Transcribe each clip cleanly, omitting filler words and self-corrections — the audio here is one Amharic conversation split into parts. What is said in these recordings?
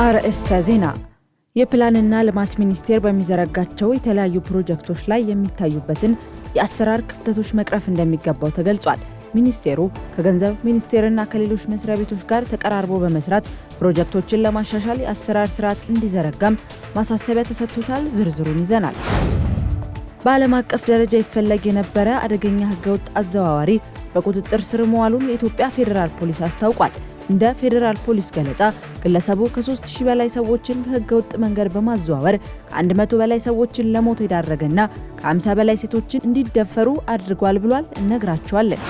አርእስተ ዜና የፕላንና ልማት ሚኒስቴር በሚዘረጋቸው የተለያዩ ፕሮጀክቶች ላይ የሚታዩበትን የአሰራር ክፍተቶች መቅረፍ እንደሚገባው ተገልጿል። ሚኒስቴሩ ከገንዘብ ሚኒስቴርና ከሌሎች መስሪያ ቤቶች ጋር ተቀራርቦ በመስራት ፕሮጀክቶችን ለማሻሻል የአሰራር ስርዓት እንዲዘረጋም ማሳሰቢያ ተሰጥቶታል። ዝርዝሩን ይዘናል። በዓለም አቀፍ ደረጃ ይፈለግ የነበረ አደገኛ ህገወጥ አዘዋዋሪ በቁጥጥር ስር መዋሉን የኢትዮጵያ ፌዴራል ፖሊስ አስታውቋል። እንደ ፌዴራል ፖሊስ ገለጻ ግለሰቡ ከ3000 በላይ ሰዎችን በህገወጥ መንገድ በማዘዋወር ከ100 በላይ ሰዎችን ለሞት የዳረገና ከ50 በላይ ሴቶችን እንዲደፈሩ አድርጓል ብሏል። እነግራቸዋለን።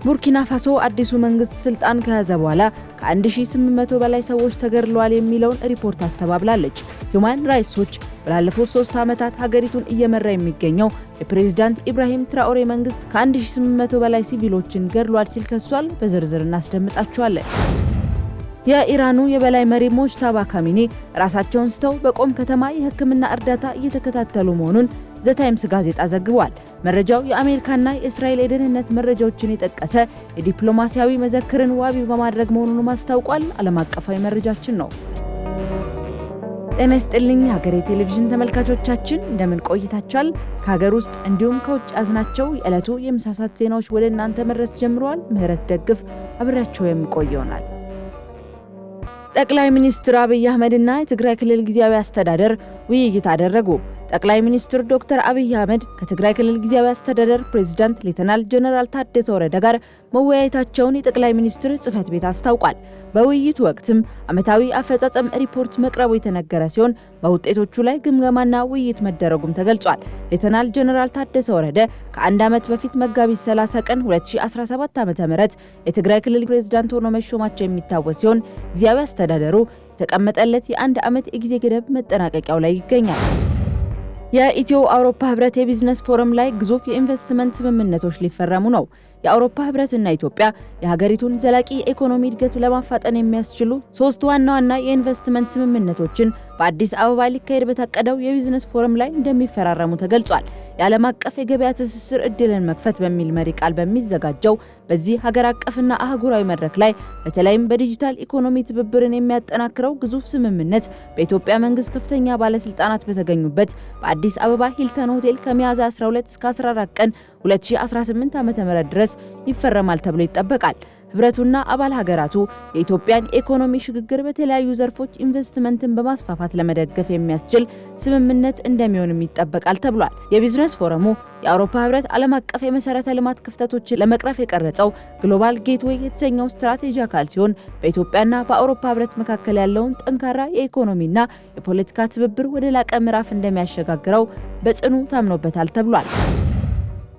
ቡርኪና ፋሶ አዲሱ መንግስት ስልጣን ከያዘ በኋላ ከ1800 በላይ ሰዎች ተገድለዋል የሚለውን ሪፖርት አስተባብላለች። ሁማን ራይትስ ዎች ባለፉት 3 ዓመታት ሀገሪቱን እየመራ የሚገኘው የፕሬዝዳንት ኢብራሂም ትራኦሬ መንግስት ከ1800 በላይ ሲቪሎችን ገድሏል ሲል ከሷል። በዝርዝር እናስደምጣቸዋለን። የኢራኑ የበላይ መሪ ሞጅታባ ካሚኒ ራሳቸውን ስተው በቆም ከተማ የህክምና እርዳታ እየተከታተሉ መሆኑን ዘ ታይምስ ጋዜጣ ዘግቧል። መረጃው የአሜሪካና የእስራኤል የደህንነት መረጃዎችን የጠቀሰ የዲፕሎማሲያዊ መዘክርን ዋቢ በማድረግ መሆኑን ማስታውቋል። ዓለም አቀፋዊ መረጃችን ነው። ጤና ይስጥልኝ ሀገሬ ቴሌቪዥን ተመልካቾቻችን እንደምን ቆይታችኋል? ከሀገር ውስጥ እንዲሁም ከውጭ ያዝናቸው የዕለቱ የምሳሳት ዜናዎች ወደ እናንተ መድረስ ጀምረዋል። ምህረት ደግፍ አብሬያቸው የምቆይ ይሆናል። ጠቅላይ ሚኒስትር አብይ አህመድና የትግራይ ክልል ጊዜያዊ አስተዳደር ውይይት አደረጉ። ጠቅላይ ሚኒስትር ዶክተር አብይ አህመድ ከትግራይ ክልል ጊዜያዊ አስተዳደር ፕሬዝዳንት ሌተናል ጀነራል ታደሰ ወረደ ጋር መወያየታቸውን የጠቅላይ ሚኒስትር ጽህፈት ቤት አስታውቋል። በውይይቱ ወቅትም ዓመታዊ አፈጻጸም ሪፖርት መቅረቡ የተነገረ ሲሆን በውጤቶቹ ላይ ግምገማና ውይይት መደረጉም ተገልጿል። ሌተናል ጀነራል ታደሰ ወረደ ከአንድ ዓመት በፊት መጋቢት 30 ቀን 2017 ዓ.ም የትግራይ ክልል ፕሬዝዳንት ሆኖ መሾማቸው የሚታወስ ሲሆን ጊዜያዊ አስተዳደሩ የተቀመጠለት የአንድ ዓመት የጊዜ ገደብ መጠናቀቂያው ላይ ይገኛል። የኢትዮ አውሮፓ ህብረት የቢዝነስ ፎረም ላይ ግዙፍ የኢንቨስትመንት ስምምነቶች ሊፈረሙ ነው። የአውሮፓ ህብረትና ኢትዮጵያ የሀገሪቱን ዘላቂ የኢኮኖሚ እድገት ለማፋጠን የሚያስችሉ 3 ዋና ዋና የኢንቨስትመንት ስምምነቶችን በአዲስ አበባ ሊካሄድ በታቀደው የቢዝነስ ፎረም ላይ እንደሚፈራረሙ ተገልጿል። የዓለም አቀፍ የገበያ ትስስር እድልን መክፈት በሚል መሪ ቃል በሚዘጋጀው በዚህ ሀገር አቀፍና አህጉራዊ መድረክ ላይ በተለይም በዲጂታል ኢኮኖሚ ትብብርን የሚያጠናክረው ግዙፍ ስምምነት በኢትዮጵያ መንግስት ከፍተኛ ባለስልጣናት በተገኙበት በአዲስ አበባ ሂልተን ሆቴል ከሚያዝያ 12 እስከ 14 ቀን 2018 ዓ.ም ድረስ ይፈረማል ተብሎ ይጠበቃል። ህብረቱና አባል ሀገራቱ የኢትዮጵያን ኢኮኖሚ ሽግግር በተለያዩ ዘርፎች ኢንቨስትመንትን በማስፋፋት ለመደገፍ የሚያስችል ስምምነት እንደሚሆንም ይጠበቃል ተብሏል። የቢዝነስ ፎረሙ የአውሮፓ ህብረት ዓለም አቀፍ የመሰረተ ልማት ክፍተቶችን ለመቅረፍ የቀረጸው ግሎባል ጌትዌይ የተሰኘው ስትራቴጂ አካል ሲሆን በኢትዮጵያና በአውሮፓ ህብረት መካከል ያለውን ጠንካራ የኢኮኖሚና የፖለቲካ ትብብር ወደ ላቀ ምዕራፍ እንደሚያሸጋግረው በጽኑ ታምኖበታል ተብሏል።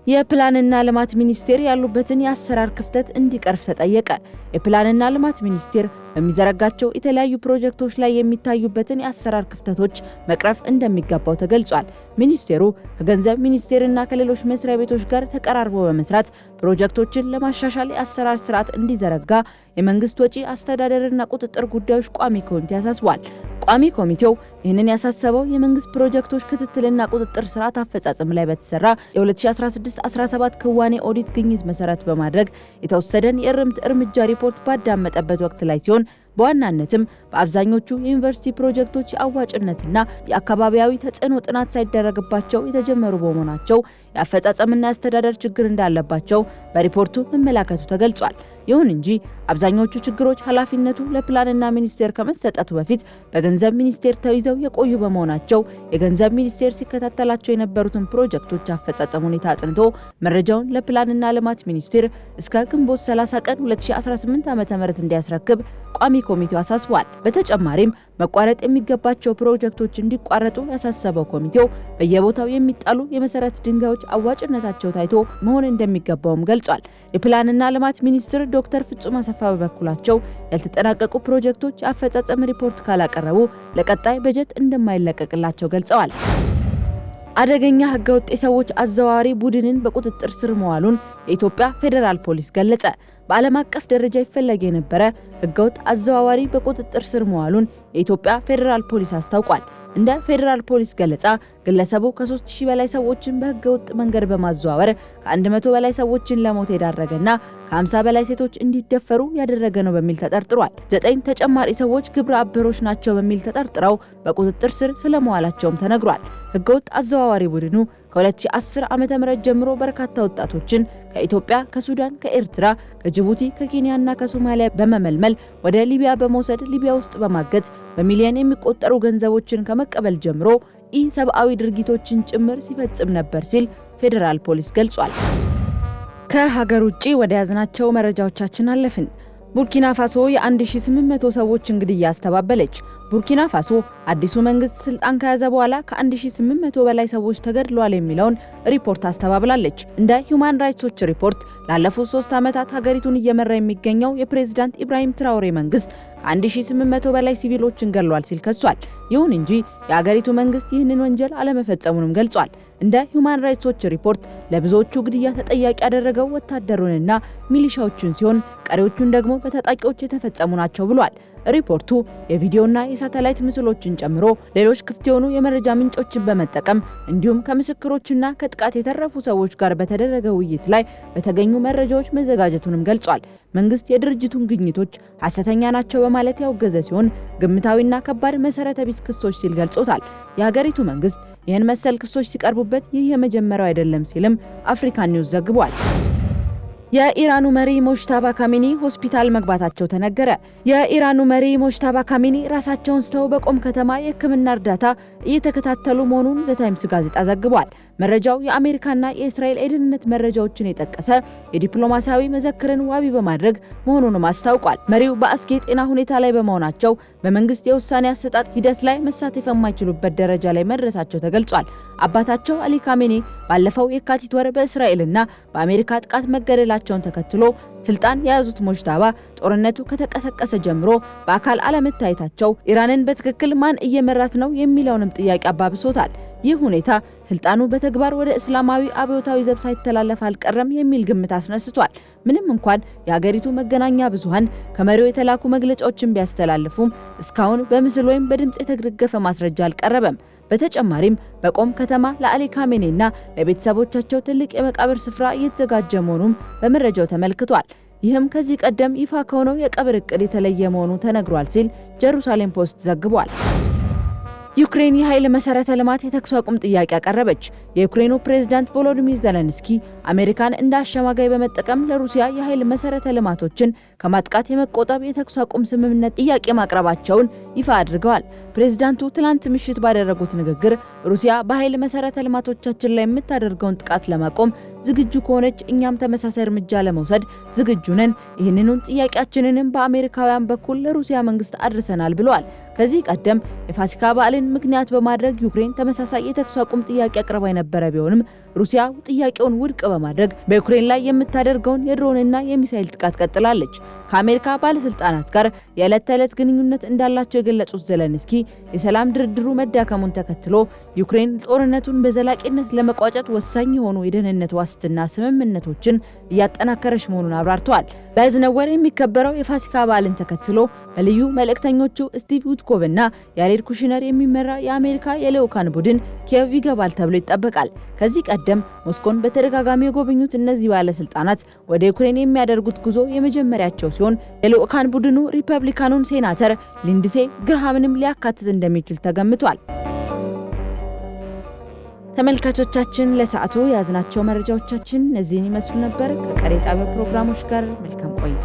የፕላንና ልማት ሚኒስቴር ያሉበትን የአሰራር ክፍተት እንዲቀርፍ ተጠየቀ። የፕላንና ልማት ሚኒስቴር በሚዘረጋቸው የተለያዩ ፕሮጀክቶች ላይ የሚታዩበትን የአሰራር ክፍተቶች መቅረፍ እንደሚገባው ተገልጿል። ሚኒስቴሩ ከገንዘብ ሚኒስቴርና ከሌሎች መስሪያ ቤቶች ጋር ተቀራርቦ በመስራት ፕሮጀክቶችን ለማሻሻል የአሰራር ስርዓት እንዲዘረጋ የመንግስት ወጪ አስተዳደርና ቁጥጥር ጉዳዮች ቋሚ ኮሚቴ አሳስቧል። ቋሚ ኮሚቴው ይህንን ያሳሰበው የመንግስት ፕሮጀክቶች ክትትልና ቁጥጥር ስርዓት አፈጻጸም ላይ በተሰራ የ2016-17 ክዋኔ ኦዲት ግኝት መሰረት በማድረግ የተወሰደን የእርምት እርምጃ ሪፖርት ባዳመጠበት ወቅት ላይ ሲሆን በዋናነትም በአብዛኞቹ የዩኒቨርሲቲ ፕሮጀክቶች የአዋጭነትና የአካባቢያዊ ተጽዕኖ ጥናት ሳይደረግባቸው የተጀመሩ በመሆናቸው የአፈጻጸምና የአስተዳደር ችግር እንዳለባቸው በሪፖርቱ መመላከቱ ተገልጿል። ይሁን እንጂ አብዛኞቹ ችግሮች ኃላፊነቱ ለፕላንና ሚኒስቴር ከመሰጠቱ በፊት በገንዘብ ሚኒስቴር ተይዘው የቆዩ በመሆናቸው የገንዘብ ሚኒስቴር ሲከታተላቸው የነበሩትን ፕሮጀክቶች አፈጻጸም ሁኔታ አጥንቶ መረጃውን ለፕላንና ልማት ሚኒስቴር እስከ ግንቦት 30 ቀን 2018 ዓ.ም እንዲያስረክብ ቋሚ ኮሚቴው አሳስቧል። በተጨማሪም መቋረጥ የሚገባቸው ፕሮጀክቶች እንዲቋረጡ ያሳሰበው ኮሚቴው በየቦታው የሚጣሉ የመሰረት ድንጋዮች አዋጭነታቸው ታይቶ መሆን እንደሚገባውም ገልጿል። የፕላንና ልማት ሚኒስትር ዶክተር ፍጹም አሰፋ በበኩላቸው ያልተጠናቀቁ ፕሮጀክቶች የአፈጻጸም ሪፖርት ካላቀረቡ ለቀጣይ በጀት እንደማይለቀቅላቸው ገልጸዋል። አደገኛ ህገወጥ የሰዎች አዘዋዋሪ ቡድንን በቁጥጥር ስር መዋሉን የኢትዮጵያ ፌዴራል ፖሊስ ገለጸ። በዓለም አቀፍ ደረጃ ይፈለግ የነበረ ህገወጥ አዘዋዋሪ በቁጥጥር ስር መዋሉን የኢትዮጵያ ፌዴራል ፖሊስ አስታውቋል። እንደ ፌዴራል ፖሊስ ገለጻ ግለሰቡ ከ3000 በላይ ሰዎችን በህገወጥ መንገድ በማዘዋወር ከ100 በላይ ሰዎችን ለሞት የዳረገና ከ50 በላይ ሴቶች እንዲደፈሩ ያደረገ ነው በሚል ተጠርጥሯል። 9 ተጨማሪ ሰዎች ግብረ አበሮች ናቸው በሚል ተጠርጥረው በቁጥጥር ስር ስለመዋላቸውም ተነግሯል። ህገወጥ አዘዋዋሪ ቡድኑ ከ2010 ዓመተ ምህረት ጀምሮ በርካታ ወጣቶችን ከኢትዮጵያ፣ ከሱዳን፣ ከኤርትራ፣ ከጅቡቲ፣ ከኬንያና ከሶማሊያ በመመልመል ወደ ሊቢያ በመውሰድ ሊቢያ ውስጥ በማገት በሚሊዮን የሚቆጠሩ ገንዘቦችን ከመቀበል ጀምሮ ኢሰብአዊ ድርጊቶችን ጭምር ሲፈጽም ነበር ሲል ፌዴራል ፖሊስ ገልጿል። ከሀገር ውጪ ወደ ያዝናቸው መረጃዎቻችን አለፍን። ቡርኪና ፋሶ የ1800 ሰዎችን ግድያ አስተባበለች። ቡርኪና ፋሶ አዲሱ መንግስት ስልጣን ከያዘ በኋላ ከ1800 በላይ ሰዎች ተገድለዋል የሚለውን ሪፖርት አስተባብላለች። እንደ ሂዩማን ራይትስ ዎች ሪፖርት ላለፉት 3 ዓመታት ሀገሪቱን እየመራ የሚገኘው የፕሬዝዳንት ኢብራሂም ትራኦሬ መንግስት ከ1800 በላይ ሲቪሎችን ገድሏል ሲል ከሷል። ይሁን እንጂ የሀገሪቱ መንግስት ይህንን ወንጀል አለመፈጸሙንም ገልጿል። እንደ ሂዩማን ራይትስ ዎች ሪፖርት ለብዙዎቹ ግድያ ተጠያቂ ያደረገው ወታደሩንና ሚሊሻዎቹን ሲሆን ቀሪዎቹን ደግሞ በታጣቂዎች የተፈጸሙ ናቸው ብሏል። ሪፖርቱ የቪዲዮና የሳተላይት ምስሎችን ጨምሮ ሌሎች ክፍት የሆኑ የመረጃ ምንጮችን በመጠቀም እንዲሁም ከምስክሮችና ከጥቃት የተረፉ ሰዎች ጋር በተደረገ ውይይት ላይ በተገኙ መረጃዎች መዘጋጀቱንም ገልጿል። መንግስት የድርጅቱን ግኝቶች ሐሰተኛ ናቸው በማለት ያወገዘ ሲሆን ግምታዊና ከባድ መሰረተ ቢስ ክሶች ሲል ገልጾታል። የሀገሪቱ መንግስት ይህን መሰል ክሶች ሲቀርቡበት ይህ የመጀመሪያው አይደለም ሲልም አፍሪካን ኒውስ ዘግቧል። የኢራኑ መሪ ሞጅታባ ካሚኒ ሆስፒታል መግባታቸው ተነገረ። የኢራኑ መሪ ሞጅታባ ካሚኒ ራሳቸውን ስተው በቆም ከተማ የሕክምና እርዳታ እየተከታተሉ መሆኑን ዘ ታይምስ ጋዜጣ ዘግቧል። መረጃው የአሜሪካና የእስራኤል የደህንነት መረጃዎችን የጠቀሰ የዲፕሎማሲያዊ መዘክርን ዋቢ በማድረግ መሆኑንም አስታውቋል። መሪው በአስጊ የጤና ሁኔታ ላይ በመሆናቸው በመንግስት የውሳኔ አሰጣጥ ሂደት ላይ መሳተፍ የማይችሉበት ደረጃ ላይ መድረሳቸው ተገልጿል። አባታቸው አሊ ካሜኒ ባለፈው የካቲት ወር በእስራኤልና በአሜሪካ ጥቃት መገደላቸውን ተከትሎ ስልጣን የያዙት ሞጅታባ ጦርነቱ ከተቀሰቀሰ ጀምሮ በአካል አለመታየታቸው ኢራንን በትክክል ማን እየመራት ነው የሚለውንም ጥያቄ አባብሶታል። ይህ ሁኔታ ስልጣኑ በተግባር ወደ እስላማዊ አብዮታዊ ዘብ ሳይተላለፍ አልቀረም የሚል ግምት አስነስቷል። ምንም እንኳን የሀገሪቱ መገናኛ ብዙሃን ከመሪው የተላኩ መግለጫዎችን ቢያስተላልፉም እስካሁን በምስል ወይም በድምጽ የተደገፈ ማስረጃ አልቀረበም። በተጨማሪም በቆም ከተማ ለአሊ ካሜኒና ለቤተሰቦቻቸው ትልቅ የመቃብር ስፍራ እየተዘጋጀ መሆኑም በመረጃው ተመልክቷል። ይህም ከዚህ ቀደም ይፋ ከሆነው የቀብር እቅድ የተለየ መሆኑ ተነግሯል ሲል ጀሩሳሌም ፖስት ዘግቧል። ዩክሬን የኃይል መሰረተ ልማት የተኩስ አቁም ጥያቄ አቀረበች። የዩክሬኑ ፕሬዝዳንት ቮሎዲሚር ዜሌንስኪ አሜሪካን እንደ አሸማጋይ በመጠቀም ለሩሲያ የኃይል መሰረተ ልማቶችን ከማጥቃት የመቆጠብ የተኩስ አቁም ስምምነት ጥያቄ ማቅረባቸውን ይፋ አድርገዋል። ፕሬዝዳንቱ ትላንት ምሽት ባደረጉት ንግግር ሩሲያ በኃይል መሰረተ ልማቶቻችን ላይ የምታደርገውን ጥቃት ለማቆም ዝግጁ ከሆነች እኛም ተመሳሳይ እርምጃ ለመውሰድ ዝግጁ ነን፣ ይህንኑን ጥያቄያችንንም በአሜሪካውያን በኩል ለሩሲያ መንግስት አድርሰናል ብለዋል። ከዚህ ቀደም የፋሲካ በዓልን ምክንያት በማድረግ ዩክሬን ተመሳሳይ የተኩስ አቁም ጥያቄ አቅርባ የነበረ ቢሆንም ሩሲያ ጥያቄውን ውድቅ በማድረግ በዩክሬን ላይ የምታደርገውን የድሮንና የሚሳኤል ጥቃት ቀጥላለች። ከአሜሪካ ባለስልጣናት ጋር የዕለት ተዕለት ግንኙነት እንዳላቸው የገለጹት ዜሌንስኪ የሰላም ድርድሩ መዳከሙን ተከትሎ ዩክሬን ጦርነቱን በዘላቂነት ለመቋጨት ወሳኝ የሆኑ የደህንነት ዋስትና ስምምነቶችን እያጠናከረች መሆኑን አብራርተዋል። በያዝነው ወር የሚከበረው የፋሲካ በዓልን ተከትሎ በልዩ መልእክተኞቹ ስቲቭ ዊትኮቭ እና ያሬድ ኩሽነር የሚመራ የአሜሪካ የልዑካን ቡድን ኪየቭ ይገባል ተብሎ ይጠበቃል። ከዚህ ቀደም ሞስኮን በተደጋጋሚ የጎበኙት እነዚህ ባለስልጣናት ወደ ዩክሬን የሚያደርጉት ጉዞ የመጀመሪያቸው ሲሆን የልዑካን ቡድኑ ሪፐብሊካኑን ሴናተር ሊንድሴ ግርሃምንም ሊያካትት እንደሚችል ተገምቷል። ተመልካቾቻችን ለሰዓቱ የያዝናቸው መረጃዎቻችን እነዚህን ይመስሉ ነበር። ከቀሪ ጣቢያ ፕሮግራሞች ጋር መልካም ቆይታ